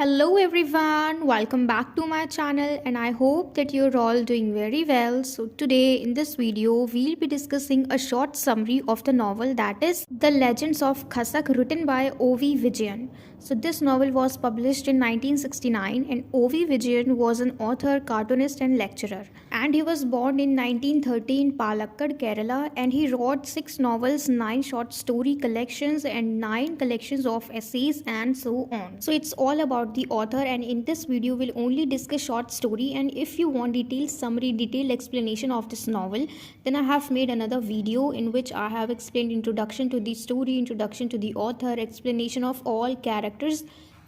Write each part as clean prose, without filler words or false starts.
Hello everyone, welcome back to my channel and I hope that you're all doing very well. So today in this video we'll be discussing a short summary of the novel that is The Legends of Khasak written by O.V. Vijayan. So this novel was published in 1969 and O.V. Vijayan was an author, cartoonist and lecturer. And he was born in 1930 in Palakkad, Kerala, and he wrote 6 novels, 9 short story collections and 9 collections of essays and so on. So it's all about the author, and in this video we'll only discuss short story, and if you want detailed summary, detailed explanation of this novel, then I have made another video in which I have explained introduction to the story, introduction to the author, explanation of all characters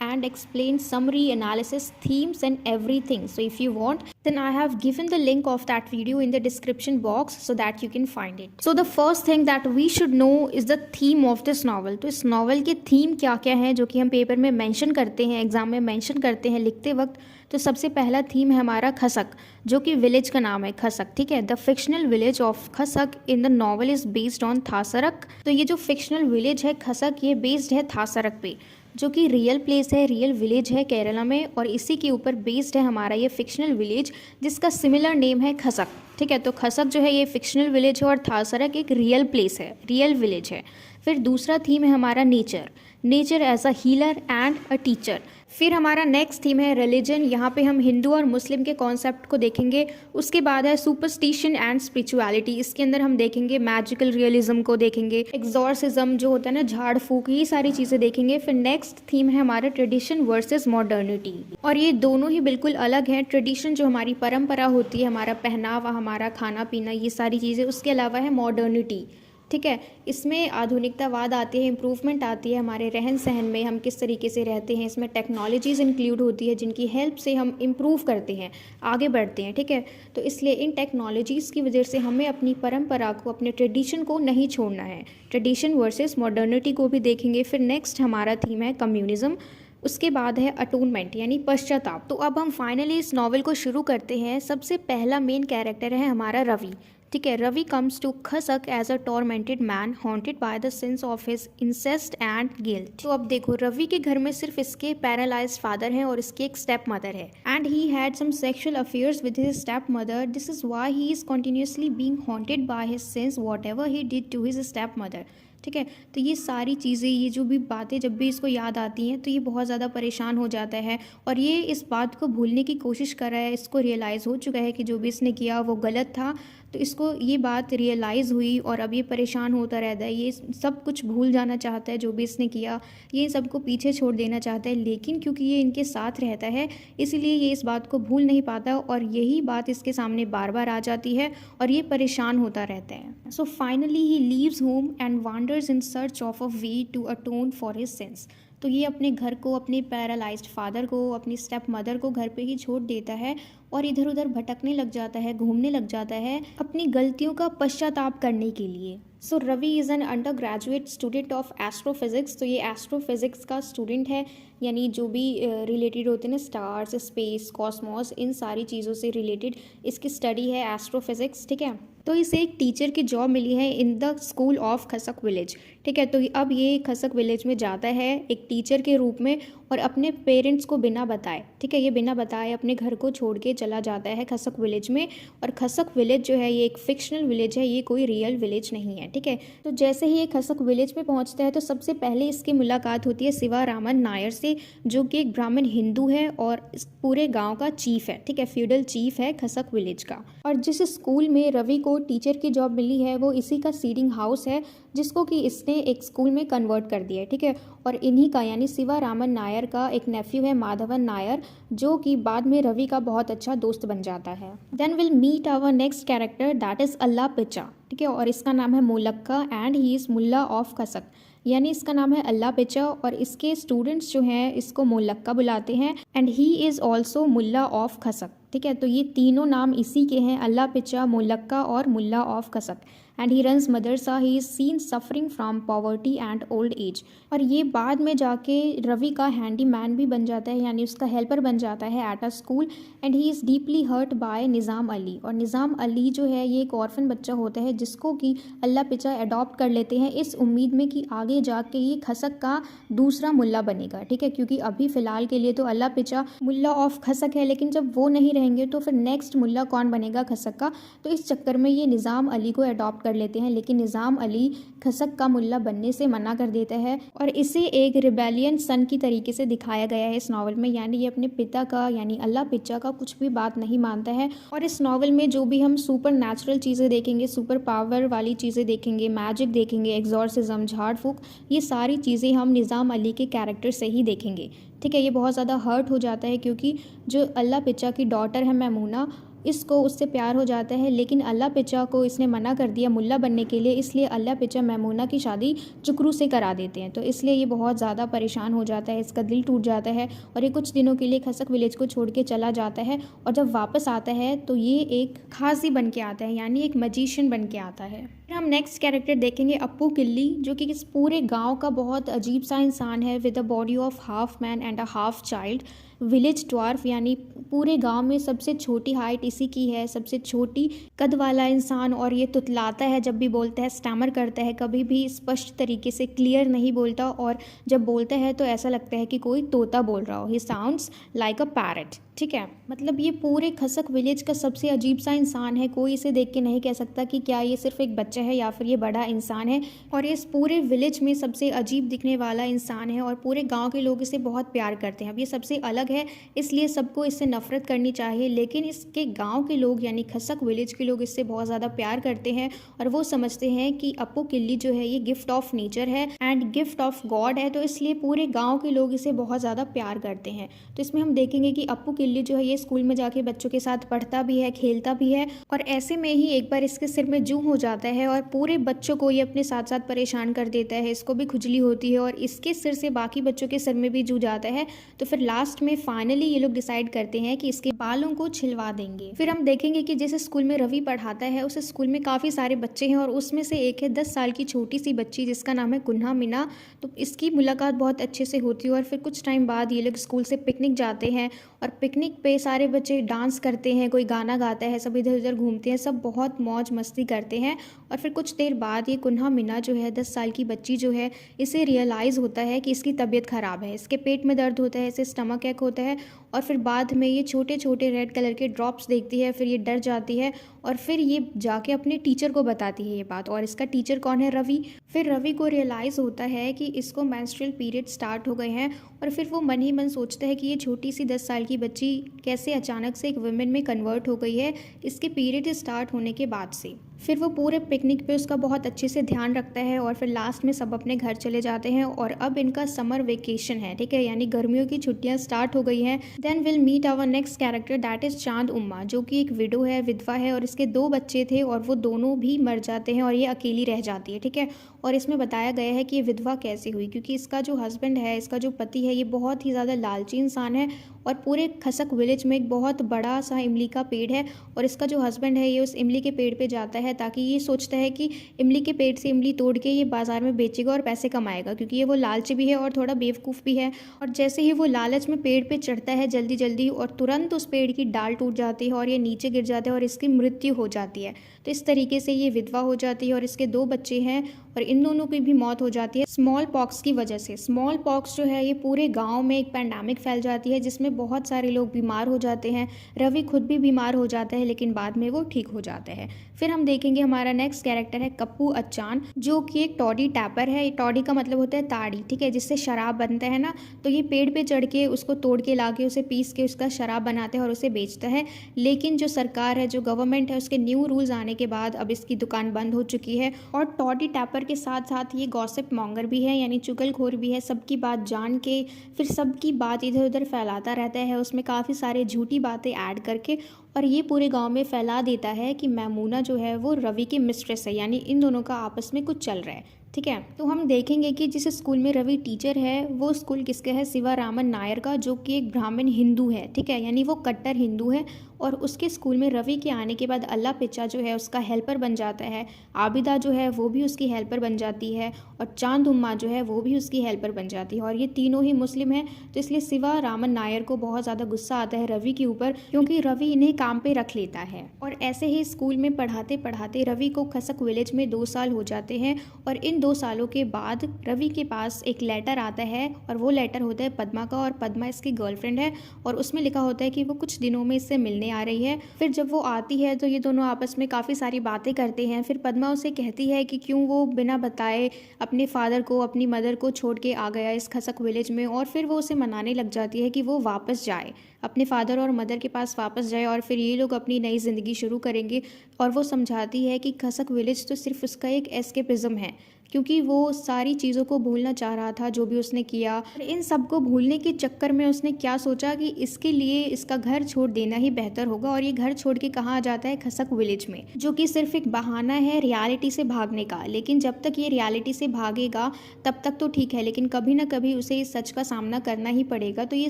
and explain summary, analysis, themes and everything. So if you want, then I have given the link of that video in the description box so that you can find it. So the first thing that we should know is the theme of this novel. तो इस novel के theme क्या क्या हैं जो कि हम paper में मेंशन करते हैं, एग्जाम में मेंशन करते हैं लिखते वक्त. तो सबसे पहला थीम है हमारा खसक, जो कि विलेज का नाम है खसक. ठीक है, the fictional village of Khasak in the novel is based on Thasrak. तो ये जो फिक्शनल विलेज है खसक, ये बेस्ड है थासरक पे, जो कि रियल प्लेस है, रियल विलेज है केरला में, और इसी के ऊपर बेस्ड है हमारा ये फिक्शनल विलेज जिसका सिमिलर नेम है खसक. ठीक है, तो खसक जो है ये फिक्शनल विलेज है और थासरक एक रियल प्लेस है, रियल विलेज है. फिर दूसरा थीम है हमारा nature, nature as a healer and a teacher. फिर हमारा नेक्स्ट थीम है रिलीजन, यहाँ पे हम हिंदू और मुस्लिम के कॉन्सेप्ट को देखेंगे. उसके बाद है सुपरस्टिशन एंड स्पिरिचुअलिटी, इसके अंदर हम देखेंगे मैजिकल रियलिज्म को देखेंगे, एक्सॉर्सिज्म जो होता है ना, झाड़ फूक, ये सारी चीज़ें देखेंगे. फिर नेक्स्ट थीम है हमारा ट्रेडिशन वर्सेस मॉडर्निटी, और ये दोनों ही बिल्कुल अलग हैं. ट्रेडिशन जो हमारी परंपरा होती है, हमारा पहनावा, हमारा खाना पीना, ये सारी चीज़ें. उसके अलावा है मॉडर्निटी. ठीक है, इसमें आधुनिकतावाद आती है, इम्प्रूवमेंट आती है हमारे रहन सहन में, हम किस तरीके से रहते हैं. इसमें टेक्नोलॉजीज़ इंक्लूड होती है जिनकी हेल्प से हम इम्प्रूव करते हैं, आगे बढ़ते हैं. ठीक है, तो इसलिए इन टेक्नोलॉजीज़ की वजह से हमें अपनी परंपरा को, अपने ट्रेडिशन को नहीं छोड़ना है. ट्रेडिशन वर्सेस मॉडर्निटी को भी देखेंगे. फिर नेक्स्ट हमारा थीम है कम्युनिज्म. उसके बाद है अटोनमेंट यानी पश्चाताप. तो अब हम फाइनली इस नॉवल को शुरू करते हैं. सबसे पहला मेन कैरेक्टर है हमारा रवि. ठीक है, Ravi comes to Khasak as a tormented man haunted by the sense of his incest and guilt. तो अब देखो, रवि के घर में सिर्फ इसके पैरालाइज्ड फादर हैं और इसकी एक स्टेप मदर है, and he had some sexual affairs with his step mother. This is why he is continuously being haunted by his sense whatever he did to his step mother. ठीक है, तो ये सारी चीज़ें, ये जो भी बातें जब भी इसको याद आती हैं तो ये बहुत ज़्यादा परेशान हो जाता है, और ये इस बात को भूलने की कोशिश कर रहा है. इसको रियलाइज़ हो चुका है कि जो भी इसने किया वो गलत था, तो इसको ये बात रियलाइज़ हुई और अब ये परेशान होता रहता है. ये सब कुछ भूल जाना चाहता है जो भी इसने किया, ये सबको पीछे छोड़ देना चाहता है, लेकिन क्योंकि ये इनके साथ रहता है इसलिए ये इस बात को भूल नहीं पाता, और यही बात इसके सामने बार बार आ जाती है और ये परेशान होता रहता है. So finally he leaves home and wanders in search of a way to atone for his sins. तो ये अपने घर को, अपने पैरालाइज्ड फादर को, अपनी स्टेप मदर को घर पे ही छोड़ देता है और इधर उधर भटकने लग जाता है, घूमने लग जाता है अपनी गलतियों का पश्चाताप करने के लिए. So Ravi is an undergraduate student of astrophysics. तो ये एस्ट्रोफिज़िक्स का स्टूडेंट है, यानी जो भी रिलेटेड होते हैं ना, स्टार्स, स्पेस, कॉस्मॉस, इन सारी चीज़ों से रिलेटेड इसकी स्टडी है एस्ट्रोफिज़िक्स. ठीक है, तो इसे एक टीचर की जॉब मिली है in the school of Khasak village. ठीक है, तो अब ये खसक विलेज में जाता है एक टीचर के रूप में और अपने पेरेंट्स को बिना बताए, ठीक है, ये बिना बताए अपने घर को छोड़ के चला जाता है खसक विलेज में. और खसक विलेज जो है ये एक फिक्शनल विलेज है, ये कोई रियल विलेज नहीं है. ठीक है, तो जैसे ही ये खसक विलेज में पहुंचता है तो सबसे पहले इसकी मुलाकात होती है शिवारामन नायर से, जो कि एक ब्राह्मण हिंदू है और इस पूरे गाँव का चीफ है. ठीक है, फ्यूडल चीफ है खसक विलेज का. और जिस स्कूल में रवि को टीचर की जॉब मिली है वो इसी का सीडिंग हाउस है, जिसको कि इसने एक स्कूल में कन्वर्ट कर दिया है. ठीक है, और इन्हीं का यानी शिवारामन नायर का एक नेफ्यू है माधवन नायर, जो कि बाद में रवि का बहुत अच्छा दोस्त बन जाता है. Then will meet our next character that is Allah Pitcha. ठीक है, और इसका नाम है Mullakka and he is mullah of Khasak, यानी इसका नाम है अल्लाह पिचा और इसके स्टूडेंट्स जो हैं इसको मुलक्का बुलाते हैं, and he is also mullah of Khasak. ठीक है, तो ये तीनों नाम इसी के हैं, अल्लाह पिचा, मुलक्का और mullah of Khasak. And he runs madrasa. He is seen suffering from poverty and old age. और ये बाद में जाके रवि का हैंडी मैन भी बन जाता है, यानी उसका हेल्पर बन जाता है at a school. And he is deeply hurt by Nizam Ali. और निज़ाम अली जो है ये एक ऑर्फन बच्चा होता है जिसको कि अल्लाह पिचा अडॉप्ट कर लेते हैं इस उम्मीद में कि आगे जाके ये खसक का दूसरा मुल्ला बनेगा, ठीक है, क्योंकि अभी फ़िलहाल के लिए तो अल्लाह पिचा मुल्ला ऑफ खसक है, लेकिन जब वो नहीं रहेंगे तो फिर नेक्स्ट मुल्ला कौन बनेगा खसक का। तो इस चक्कर में ये निज़ाम अली को अडॉप्ट कर लेते हैं, लेकिन निज़ाम अली खसक का मुल्ला बनने से मना कर देता है और इसे एक रिबेलियन सन की तरीके से दिखाया गया है इस नावल में, यानी ये अपने पिता का यानी अल्लाह पिचा का कुछ भी बात नहीं मानता है। और इस नावल में जो भी हम सुपर नेचुरल चीज़ें देखेंगे, सुपर पावर वाली चीज़ें देखेंगे, मैजिक देखेंगे, एग्जॉर्सिज्म, झाड़ फूक, ये सारी चीज़ें हम निज़ाम अली के कैरेक्टर से ही देखेंगे, ठीक है। ये बहुत ज़्यादा हर्ट हो जाता है क्योंकि जो अल्लाह पिचा की डॉटर है मैमूना, इसको उससे प्यार हो जाता है, लेकिन अल्लाह पिचा को इसने मना कर दिया मुल्ला बनने के लिए, इसलिए अल्लाह पिचा मैमूना की शादी चुकरू से करा देते हैं। तो इसलिए ये बहुत ज़्यादा परेशान हो जाता है, इसका दिल टूट जाता है और ये कुछ दिनों के लिए खसक विलेज को छोड़ के चला जाता है। और जब वापस आता है तो ये एक खासी बन के आता है, यानी एक मजीशियन बन के आता है। फिर हम नेक्स्ट कैरेक्टर देखेंगे अप्पू किल्ली, जो कि इस पूरे गांव का बहुत अजीब सा इंसान है with a body of half man and a half child. Village dwarf, यानी पूरे गांव में सबसे छोटी हाइट इसी की है, सबसे छोटी कद वाला इंसान। और ये तुतलाता है जब भी बोलता है, स्टैमर करता है, कभी भी स्पष्ट तरीके से क्लियर नहीं बोलता, और जब बोलता है तो ऐसा लगता है कि कोई तोता बोल रहा हो। ही साउंड्स लाइक अ पैरट, ठीक है। मतलब ये पूरे खसक विलेज का सबसे अजीब सा इंसान है, कोई इसे देख के नहीं कह सकता कि क्या ये सिर्फ एक बच्चा है या फिर ये बड़ा इंसान है। और ये इस पूरे विलेज में सबसे अजीब दिखने वाला इंसान है और पूरे गांव के लोग इसे बहुत प्यार करते हैं। अब ये सबसे अलग है, इसलिए सबको इससे नफरत करनी चाहिए, लेकिन इसके गांव के लोग यानी खसक विलेज के लोग इससे बहुत ज़्यादा प्यार करते हैं और वो समझते हैं कि अप्पू किल्ली जो है ये गिफ्ट ऑफ नेचर है एंड गिफ्ट ऑफ गॉड है, तो इसलिए पूरे गाँव के लोग इसे बहुत ज़्यादा प्यार करते हैं। तो इसमें हम देखेंगे कि अप्पू किल्ली जो है ये स्कूल में जाके बच्चों के साथ पढ़ता भी है, खेलता भी है, और ऐसे में ही एक बार इसके सिर में जूं हो जाता है और पूरे बच्चों को ये अपने साथ साथ परेशान कर देता है। इसको भी खुजली होती है और इसके सिर से बाकी बच्चों के सिर में भी जू जाता है। तो फिर लास्ट में फाइनली ये लोग डिसाइड करते हैं कि इसके बालों को छिलवा देंगे। फिर हम देखेंगे कि जिस स्कूल में रवि पढ़ाता है उस स्कूल में काफ़ी सारे बच्चे हैं और उसमें से एक है 10 साल की छोटी सी बच्ची जिसका नाम है कुन्हा मीना। तो इसकी मुलाकात बहुत अच्छे से होती है और फिर कुछ टाइम बाद ये लोग स्कूल से पिकनिक जाते हैं और पिकनिक पे सारे बच्चे डांस करते हैं, कोई गाना गाता है, सब इधर उधर घूमते हैं, सब बहुत मौज मस्ती करते हैं। और फिर कुछ देर बाद ये कुन्हा मीना जो है 10 साल की बच्ची जो है, इसे रियलाइज़ होता है कि इसकी तबीयत ख़राब है, इसके पेट में दर्द होता है, इसे स्टमक एक होता है। और फिर बाद में ये छोटे छोटे रेड कलर के ड्रॉप्स देखती है, फिर ये डर जाती है और फिर ये जाके अपने टीचर को बताती है ये बात। और इसका टीचर कौन है? रवि। फिर रवि को रियलाइज़ होता है कि इसको मेंस्ट्रुअल पीरियड स्टार्ट हो गए हैं और फिर वो मन ही मन सोचता है कि ये छोटी सी 10 साल की बच्ची कैसे अचानक से एक वुमेन में कन्वर्ट हो गई है इसके पीरियड स्टार्ट होने के बाद से। फिर वो पूरे पिकनिक पे उसका बहुत अच्छे से ध्यान रखता है और फिर लास्ट में सब अपने घर चले जाते हैं और अब इनका समर वेकेशन है, ठीक है, यानी गर्मियों की छुट्टियां स्टार्ट हो गई हैं। Then will meet our next character that is Chand Umma, जो कि एक विडो है, विधवा है और इसके 2 बच्चे थे और वो दोनों भी मर जाते हैं और ये अकेली रह जाती है, ठीक है। और इसमें बताया गया है कि ये विधवा कैसे हुई, क्योंकि इसका जो हस्बैंड है, इसका जो पति है, ये बहुत ही ज़्यादा लालची इंसान है और पूरे खसक विलेज में एक बहुत बड़ा सा इमली का पेड़ है और इसका जो हस्बैंड है ये उस इमली के पेड़ पे जाता है ताकि ये सोचता है कि इमली के पेड़ से इमली तोड़ के ये बाज़ार में बेचेगा और पैसे कमाएगा, क्योंकि ये वो लालची भी है और थोड़ा बेवकूफ़ भी है। और जैसे ही वो लालच में पेड़ पे चढ़ता है जल्दी जल्दी और तुरंत उस पेड़ की डाल टूट जाती है और ये नीचे गिर जाता है और इसकी मृत्यु हो जाती है। तो इस तरीके से ये विधवा हो जाती है और इसके 2 बच्चे हैं और इन दोनों की भी मौत हो जाती है स्मॉल पॉक्स की वजह से। स्मॉल पॉक्स जो है ये पूरे गांव में एक पैंडेमिक फैल जाती है जिसमें बहुत सारे लोग बीमार हो जाते हैं। रवि खुद भी बीमार हो जाता है लेकिन बाद में वो ठीक हो जाता है। फिर हम देखेंगे हमारा नेक्स्ट कैरेक्टर है कप्पू अचान, जो कि एक टॉडी टैपर है। टॉडी का मतलब होता है ताड़ी, ठीक है, जिससे शराब बनता है ना। तो ये पेड़ पे चढ़ के उसको तोड़ के ला के उसे पीस के उसका शराब बनाता है और उसे बेचता है। लेकिन जो सरकार है, जो गवर्नमेंट है, उसके न्यू रूल्स आने के बाद अब इसकी दुकान बंद हो चुकी है। और टॉडी टैपर के साथ साथ ये गॉसिप मॉन्गर भी है, यानी चुगलखोर भी है। सबकी बात जान के फिर सबकी बात इधर उधर फैलाता रहता है, उसमें काफ़ी सारे झूठी बातें ऐड करके, और ये पूरे गांव में फैला देता है कि मैमूना जो है वो रवि की मिस्ट्रेस है, यानी इन दोनों का आपस में कुछ चल रहा है, ठीक है। तो हम देखेंगे कि जिस स्कूल में रवि टीचर है वो स्कूल किसका है? शिवारामन नायर का, जो कि एक ब्राह्मण हिंदू है, ठीक है, यानी वो कट्टर हिंदू है और उसके स्कूल में रवि के आने के बाद अल्लाह पिच्चा जो है उसका हेल्पर बन जाता है, आबिदा जो है वो भी उसकी हेल्पर बन जाती है और चांद उम्मा जो है वो भी उसकी हेल्पर बन जाती है। और ये तीनों ही मुस्लिम हैं, तो इसलिए शिवा रामन नायर को बहुत ज़्यादा गुस्सा आता है रवि के ऊपर, क्योंकि रवि इन्हें काम पे रख लेता है। और ऐसे ही स्कूल में पढ़ाते पढ़ाते रवि को खसक विलेज में 2 साल हो जाते हैं और इन 2 सालों के बाद रवि के पास एक लेटर आता है और वो लेटर होता है पद्मा का, और पद्मा इसकी गर्लफ्रेंड है और उसमें लिखा होता है कि वो कुछ दिनों में इससे मिलने आ रही है। फिर जब वो आती है तो ये दोनों आपस में काफ़ी सारी बातें करते हैं। फिर पद्मा उसे कहती है कि क्यों वो बिना बताए अपने फादर को, अपनी मदर को छोड़ के आ गया इस खसक विलेज में, और फिर वो उसे मनाने लग जाती है कि वो वापस जाए, अपने फादर और मदर के पास वापस जाए और फिर ये लोग अपनी नई ज़िंदगी शुरू करेंगे। और वो समझाती है कि खसक विलेज तो सिर्फ उसका एक एस्केपिज्म है, क्योंकि वो सारी चीज़ों को भूलना चाह रहा था जो भी उसने किया। और इन सब को भूलने के चक्कर में उसने क्या सोचा कि इसके लिए इसका घर छोड़ देना ही बेहतर होगा, और ये घर छोड़ के कहाँ आ जाता है, खसक विलेज में, जो कि सिर्फ एक बहाना है रियलिटी से भागने का। लेकिन जब तक ये रियलिटी से भागेगा तब तक तो ठीक है, लेकिन कभी ना कभी उसे इस सच का सामना करना ही पड़ेगा। तो ये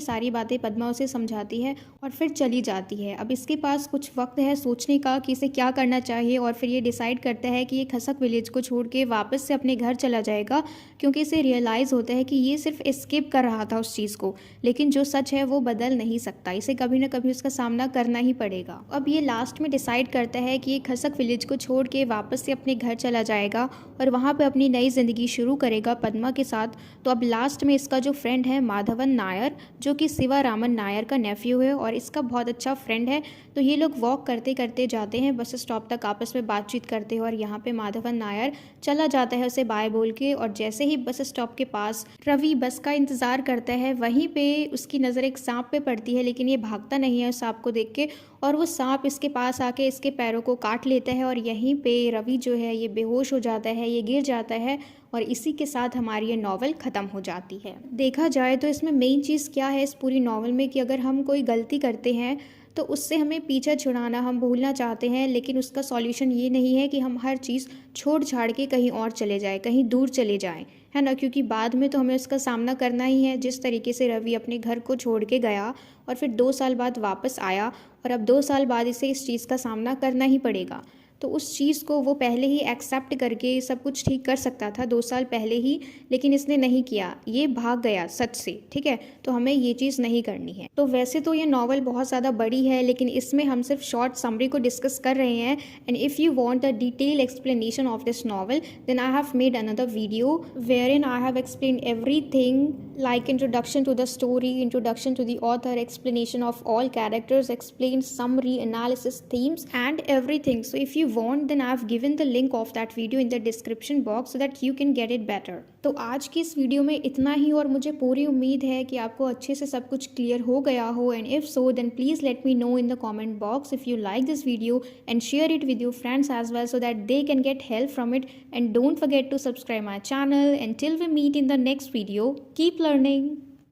सारी बातें पद्मा उसे समझाती है और फिर चली जाती है। अब इसके पास कुछ वक्त है सोचने का कि इसे क्या करना चाहिए, और फिर ये डिसाइड करता है कि ये खसक विलेज को छोड़ के वापस से अपने घर चला जाएगा, क्योंकि इसे रियलाइज़ होता है कि ये सिर्फ एस्केप कर रहा था उस चीज़ को, लेकिन जो सच है वो बदल नहीं सकता, इसे कभी ना कभी उसका सामना करना ही पड़ेगा। अब ये लास्ट में डिसाइड करता है कि ये खसक विलेज को छोड़ के वापस से अपने घर चला जाएगा और वहाँ पे अपनी नई ज़िंदगी शुरू करेगा पद्मा के साथ। तो अब लास्ट में इसका जो फ्रेंड है माधवन नायर, जो कि शिवा रामन नायर का नेफ्यू है और इसका बहुत अच्छा फ्रेंड है, तो ये लोग वॉक करते करते जाते हैं बस स्टॉप तक, आपस में बातचीत करते हैं। और यहाँ पे माधवन नायर चला जाता है उसे बाय बोल के, और जैसे ही बस स्टॉप के पास रवि बस का इंतज़ार करता है, वहीं पे उसकी नज़र एक सांप पे पड़ती है, लेकिन ये भागता नहीं है उस सांप को देख के, और वो सांप इसके पास आके इसके पैरों को काट लेता है और यहीं पे रवि जो है ये बेहोश हो जाता है, ये गिर जाता है, और इसी के साथ हमारी ये नॉवल ख़त्म हो जाती है। देखा जाए तो इसमें मेन चीज़ क्या है इस पूरी नॉवल में, कि अगर हम कोई गलती करते हैं तो उससे हमें पीछा छुड़ाना, हम भूलना चाहते हैं, लेकिन उसका सॉल्यूशन ये नहीं है कि हम हर चीज़ छोड़ छाड़ के कहीं और चले जाएं, कहीं दूर चले जाएं, है ना, क्योंकि बाद में तो हमें उसका सामना करना ही है। जिस तरीके से रवि अपने घर को छोड़ के गया और फिर 2 साल बाद वापस आया, और अब 2 साल बाद इसे इस चीज़ का सामना करना ही पड़ेगा। तो उस चीज़ को वो पहले ही एक्सेप्ट करके सब कुछ ठीक कर सकता था 2 साल पहले ही, लेकिन इसने नहीं किया, ये भाग गया सच से, ठीक है। तो हमें ये चीज़ नहीं करनी है। तो वैसे तो ये नॉवल बहुत ज़्यादा बड़ी है, लेकिन इसमें हम सिर्फ शॉर्ट समरी को डिस्कस कर रहे हैं। And if you want a detail explanation of this novel, then I have made another video where in I have explain everything, like introduction to the story, introduction to the author, explanation of all characters, explain summary, analysis, themes and everything. So if you want, then I've given the link of that video in the description box so that you can get it better. तो आज की इस video में इतना ही, और मुझे पूरी उम्मीद है कि आपको अच्छे से सब कुछ क्लियर हो गया हो। And if so, then please let me know in the comment box if you like this video and share it with your friends as well so that they can get help from it. And don't forget to subscribe my channel. Until we meet in the next video, keep learning.